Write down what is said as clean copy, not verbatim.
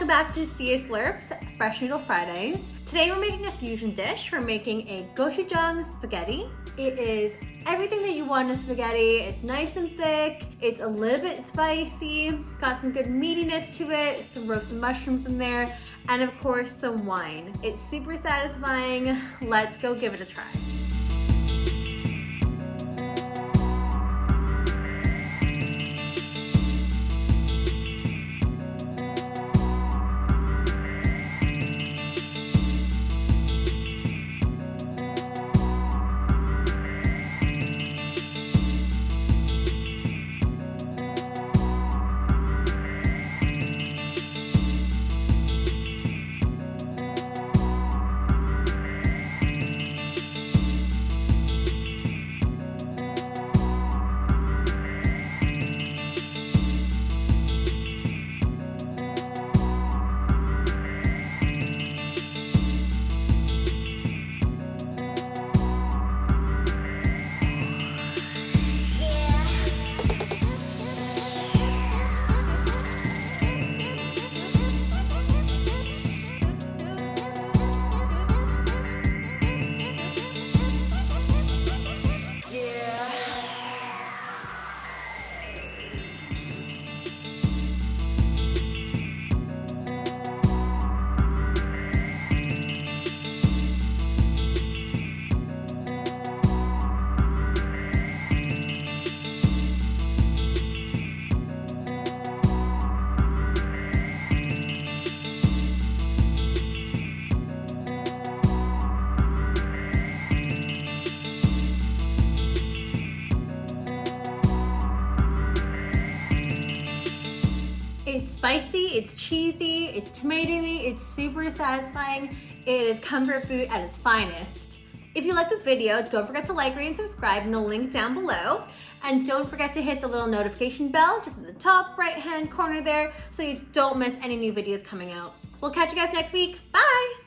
welcome back to CS Slurp's Fresh Noodle Fridays. Today we're making a fusion dish. We're making a gochujang spaghetti. It is everything that you want in a spaghetti. It's nice and thick. It's a little bit spicy. Got some good meatiness to it. Some roasted mushrooms in there. And of course, some wine. It's super satisfying. Let's go give it a try. It's spicy, it's cheesy, it's tomatoey, it's super satisfying. It is comfort food at its finest. If you like this video, don't forget to like, rate, and subscribe in the link down below. And don't forget to hit the little notification bell just at the top right-hand corner there so you don't miss any new videos coming out. We'll catch you guys next week. Bye!